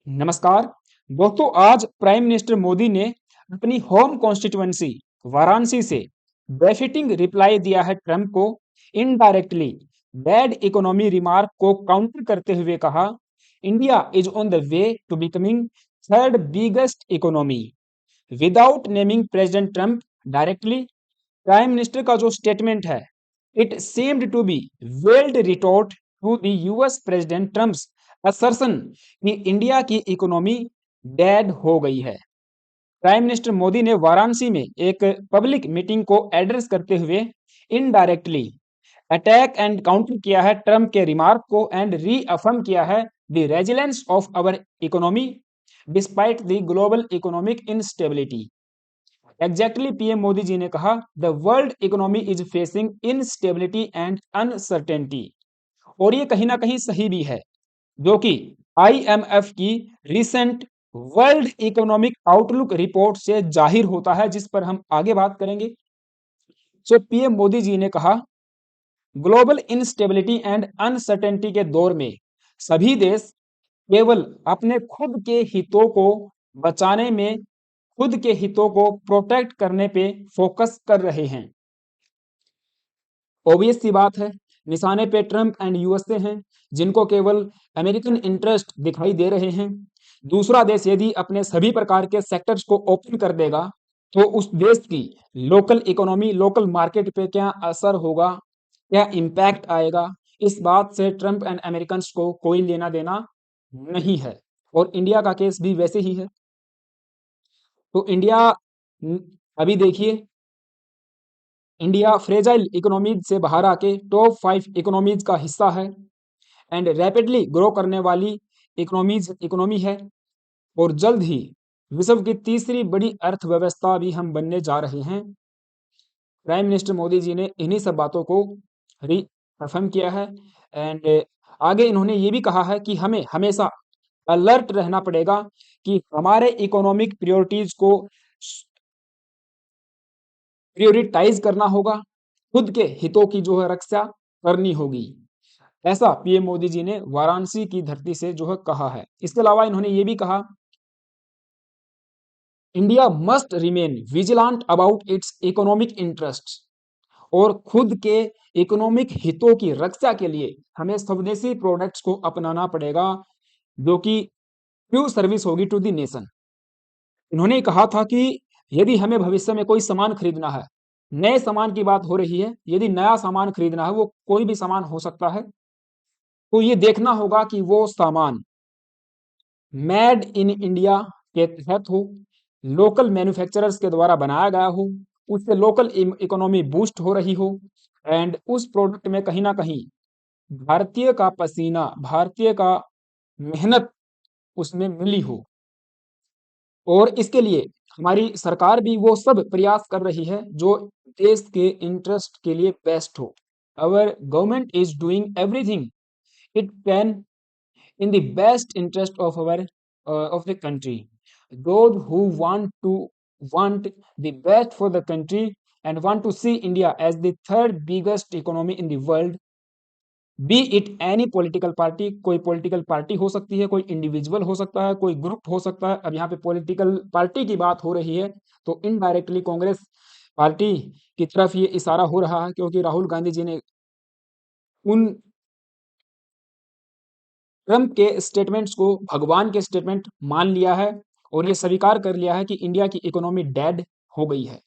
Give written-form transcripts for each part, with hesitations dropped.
नमस्कार दोस्तों। आज प्राइम मिनिस्टर मोदी ने अपनी होम कॉन्स्टिट्युएंसी वाराणसी से बेफिटिंग रिप्लाई दिया है ट्रंप को। इनडायरेक्टली बैड इकोनॉमी रिमार्क को काउंटर करते हुए कहा, India is on the way to becoming third biggest economy without naming president Trump directly. Prime minister का जो स्टेटमेंट है, it seemed to be veiled retort to the US president Trump's assertion कि India की economy dead हो गई है। Prime minister Modi ने वाराणसी में एक पब्लिक मीटिंग को एड्रेस करते हुए इनडायरेक्टली अटैक एंड काउंटर किया है ट्रम्प के रिमार्क को एंड रीअफर्म किया है the resilience of our economy despite the global economic instability. Exactly PM Modi ji ने कहा, the world economy is facing instability and uncertainty. और ये कहीं ना कहीं सही भी है, जो कि आईएमएफ की recent world economic outlook report से जाहिर होता है, जिस पर हम आगे बात करेंगे। सो पीएम मोदी जी ने कहा, ग्लोबल इनस्टेबिलिटी एंड अनसर्टेनिटी के दौर में सभी देश केवल अपने खुद के हितों को बचाने में, खुद के हितों को प्रोटेक्ट करने पे फोकस कर रहे हैं। ऑब्वियस सी बात है, निशाने पे ट्रंप एंड यूएसए हैं, जिनको केवल अमेरिकन इंटरेस्ट दिखाई दे रहे हैं। दूसरा देश यदि अपने सभी प्रकार के सेक्टर्स को ओपन कर देगा, तो उस देश की लोकल इकोनॉमी, लोकल मार्केट पे क्या असर होगा, क्या इम्पैक्ट आएगा, इस बात से ट्रंप एंड अमेरिकन को कोई लेना देना नहीं है। और इंडिया का केस भी वैसे ही है। तो इंडिया अभी देखिए, इंडिया फ्रेजाइल इकोनॉमीज से बाहर आके टॉप 5 इकोनॉमीज का हिस्सा है एंड रैपिडली ग्रो करने वाली इकोनॉमी है। और जल्द ही विश्व की तीसरी बड़ी अर्थव्यवस्था भी हम बनने जा रहे हैं। प्राइम मिनिस्टर मोदी जी ने इन्हीं सब बातों को रीअफर्म किया है एंड आगे इन्होंने ये भी कहा है कि हमें हमेशा अलर्ट रहना पड़ेगा कि हमारे इकोनॉमिक प्रायोरिटीज को प्रायोरिटाइज करना होगा, खुद के हितों की जो है रक्षा करनी होगी। ऐसा पीएम मोदी जी ने वाराणसी की धरती से जो है कहा है। इसके अलावा इन्होंने ये भी कहा, India must remain vigilant about it's economic interest. और खुद के इकोनॉमिक हितों की रक्षा के लिए हमें स्वदेशी प्रोडक्ट्स को अपनाना पड़ेगा, जो कि ट्रू सर्विस होगी टू द नेशन। इन्होंने कहा था कि यदि हमें भविष्य में कोई सामान खरीदना है, नए सामान की बात हो रही है, यदि नया सामान खरीदना है, वो कोई भी सामान हो सकता है, तो ये देखना होगा कि वो सामान मेड इन इंडिया के तहत हो, लोकल मैन्युफैक्चरर्स के द्वारा बनाया गया हो, उससे लोकल इकोनॉमी बूस्ट हो रही हो एंड उस प्रोडक्ट में कहीं ना कहीं भारतीय का पसीना, भारतीय का मेहनत उसमें मिली हो। और इसके लिए हमारी सरकार भी वो सब प्रयास कर रही है जो देश के इंटरेस्ट के लिए बेस्ट हो। अवर government is doing everything it can in the best interest of the country. Those who want the best for the country and want to see India as the third biggest economy in the world, B it any political party, कोई political party हो सकती है, कोई individual हो सकता है, कोई group हो सकता है। अब यहाँ पे पॉलिटिकल पार्टी की बात हो रही है, तो इनडायरेक्टली कांग्रेस पार्टी की तरफ ये इशारा हो रहा है, क्योंकि राहुल गांधी जी ने उन ट्रंप के स्टेटमेंट्स को भगवान के स्टेटमेंट मान लिया है और ये स्वीकार कर लिया है कि इंडिया की इकोनॉमी डेड हो गई है।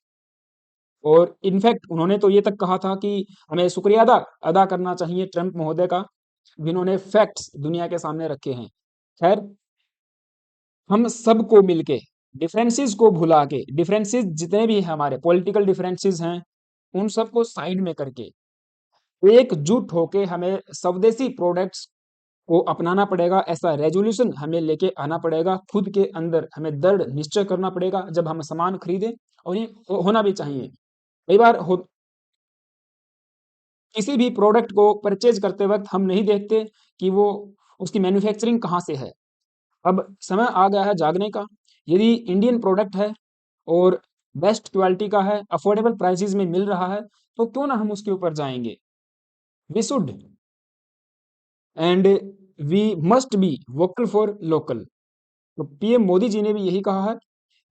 और इनफैक्ट उन्होंने तो ये तक कहा था कि हमें शुक्रिया अदा अदा करना चाहिए ट्रंप महोदय का, जिन्होंने फैक्ट्स दुनिया के सामने रखे हैं। खैर, हम सबको मिलके डिफरेंसेस को भुला के, डिफरेंसेस जितने भी हैं हमारे पॉलिटिकल डिफरेंसेस हैं, उन सबको साइड में करके एकजुट होके हमें स्वदेशी प्रोडक्ट्स को अपनाना पड़ेगा। ऐसा रेजोल्यूशन हमें लेके आना पड़ेगा, खुद के अंदर हमें दृढ़ निश्चय करना पड़ेगा जब हम सामान खरीदें। और ये होना भी चाहिए। कई बार किसी भी प्रोडक्ट को परचेज करते वक्त हम नहीं देखते कि वो उसकी मैन्युफैक्चरिंग कहाँ से है। अब समय आ गया है जागने का। यदि इंडियन प्रोडक्ट है और बेस्ट क्वालिटी का है, अफोर्डेबल प्राइसेस में मिल रहा है, तो क्यों ना हम उसके ऊपर जाएंगे। We should and we must be vocal for local. तो पीएम मोदी जी ने भी यही कहा है,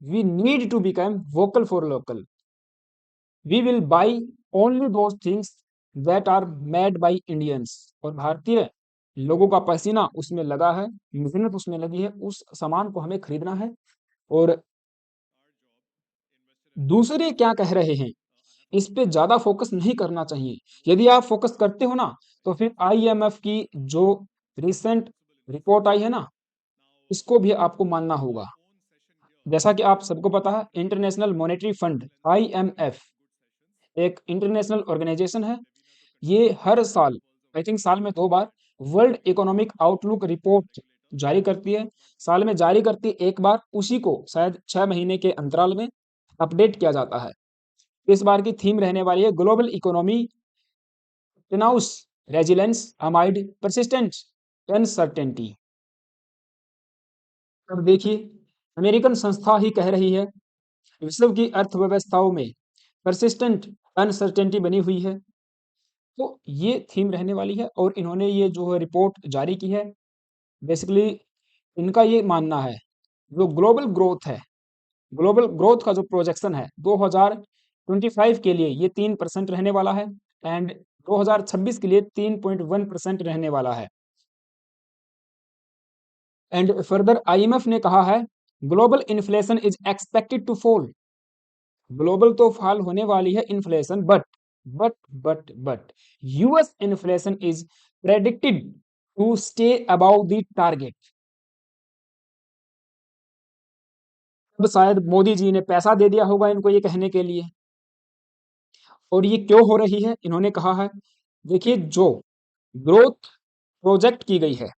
we need to become vocal for local, we will buy only those things that are made by Indians. और भारतीय लोगों का पसीना उसमें लगा है, मेहनत उसमें लगी है, उस सामान को हमें खरीदना है। और दूसरे क्या कह रहे हैं इस पे ज्यादा फोकस नहीं करना चाहिए। यदि आप फोकस करते हो ना, तो फिर आईएमएफ की जो रिसेंट रिपोर्ट आई है ना, इसको भी आपको मानना होगा। जैसा कि आप सबको पता है, इंटरनेशनल मॉनेटरी फंड आईएमएफ एक इंटरनेशनल ऑर्गेनाइजेशन है। ये हर साल, आई थिंक साल में 2 बार, वर्ल्ड इकोनॉमिक आउटलुक रिपोर्ट जारी करती है। साल में जारी करती है एक बार, उसी को शायद 6 महीने के अंतराल में अपडेट किया जाता है। इस बार की थीम रहने वाली है global economy tenuous resilience amid persistent uncertainty. अब देखिए, अमेरिकन संस्था ही कह रही है विश्व की अर्थव्यवस्थाओं में परसिस्टेंट अनसर्टेनिटी बनी हुई है। तो ये थीम रहने वाली है, और इन्होंने ये जो है रिपोर्ट जारी की है, बेसिकली इनका ये मानना है जो ग्लोबल ग्रोथ है, ग्लोबल ग्रोथ का जो प्रोजेक्शन है 2025 के लिए ये 3% रहने वाला है, एंड 2026 के लिए 3.1% रहने वाला है। एंड फर्दर आईएमएफ ने कहा है global inflation is expected to fall, global तो फॉल होने वाली है inflation, but US inflation is predicted to stay above the target. अब शायद मोदी जी ने पैसा दे दिया होगा इनको ये कहने के लिए। और ये क्यों हो रही है, इन्होंने कहा है देखिए, जो ग्रोथ प्रोजेक्ट की गई है,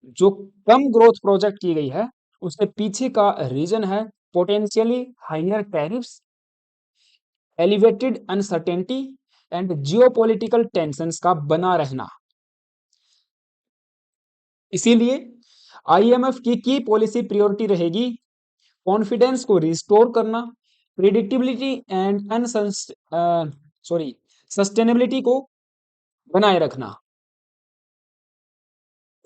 जो कम ग्रोथ प्रोजेक्ट की गई है, उसके पीछे का रीजन है potentially higher tariffs, elevated uncertainty and geopolitical tensions का बना रहना। इसीलिए आईएमएफ की पॉलिसी प्रायोरिटी रहेगी कॉन्फिडेंस को रिस्टोर करना, प्रिडिक्टेबिलिटी एंड सस्टेनेबिलिटी को बनाए रखना।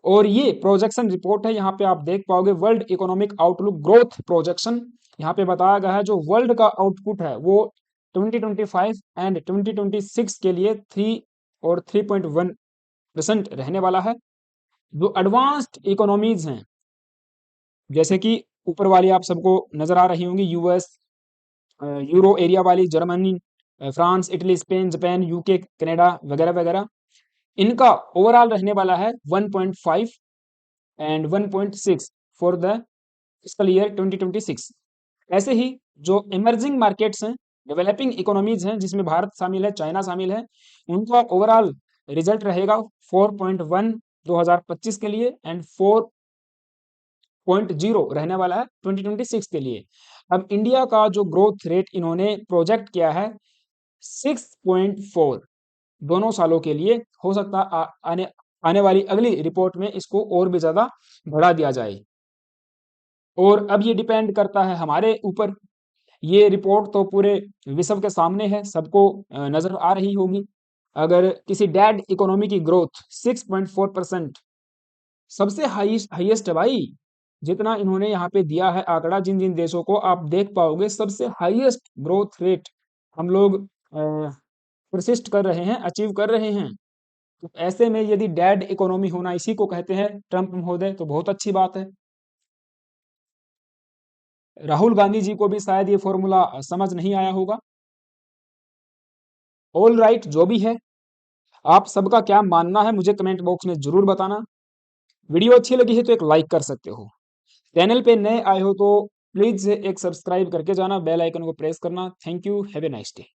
और ये प्रोजेक्शन रिपोर्ट है, यहाँ पे आप देख पाओगे world economic outlook growth projection. यहाँ पे बताया गया है जो वर्ल्ड का आउटपुट है वो 2025 एंड 2026 के लिए 3 और 3.1% रहने वाला है। जो एडवांस्ड इकोनॉमीज हैं, जैसे कि ऊपर वाली आप सबको नजर आ रही होंगी, यूएस, यूरो एरिया वाली, Germany, France, Italy, Spain, Japan, UK, Canada वगैरह वगैरह, इनका ओवरऑल रहने वाला है 1.5 and 1.6 for the fiscal year 2026। ऐसे ही जो इमर्जिंग मार्केट्स हैं, डेवलपिंग इकोनॉमीज हैं, जिसमें भारत शामिल है, चाइना शामिल है, उनका ओवरऑल रिजल्ट रहेगा 4.1 2025 के लिए एंड 4.0 रहने वाला है 2026 के लिए। अब इंडिया का जो ग्रोथ रेट इन्होंने प्रोजेक्ट किया है 6.4 दोनों सालों के लिए। हो सकता है आने वाली अगली रिपोर्ट में इसको और भी ज्यादा बढ़ा दिया जाए। और अब ये डिपेंड करता है हमारे ऊपर। ये रिपोर्ट तो पूरे विश्व के सामने है, सबको नजर आ रही होगी। अगर किसी डेड इकोनॉमी की ग्रोथ 6.4% सबसे हाईएस्ट है भाई, जितना इन्होंने यहाँ पे दिया है आंकड़ा, जिन जिन देशों को आप देख पाओगे सबसे हाईएस्ट ग्रोथ रेट हम लोग परसिस्ट कर रहे हैं, अचीव कर रहे हैं। तो ऐसे में यदि डेड इकोनॉमी होना इसी को कहते हैं ट्रम्प महोदय, तो बहुत अच्छी बात है। राहुल गांधी जी को भी शायद ये फॉर्मूला समझ नहीं आया होगा। ऑल राइट, जो भी है, आप सबका क्या मानना है मुझे कमेंट बॉक्स में जरूर बताना। वीडियो अच्छी लगी है तो एक लाइक कर सकते हो। चैनल पे नए आए हो तो प्लीज एक सब्सक्राइब करके जाना, बेल आइकन को प्रेस करना। Thank you, have a nice day.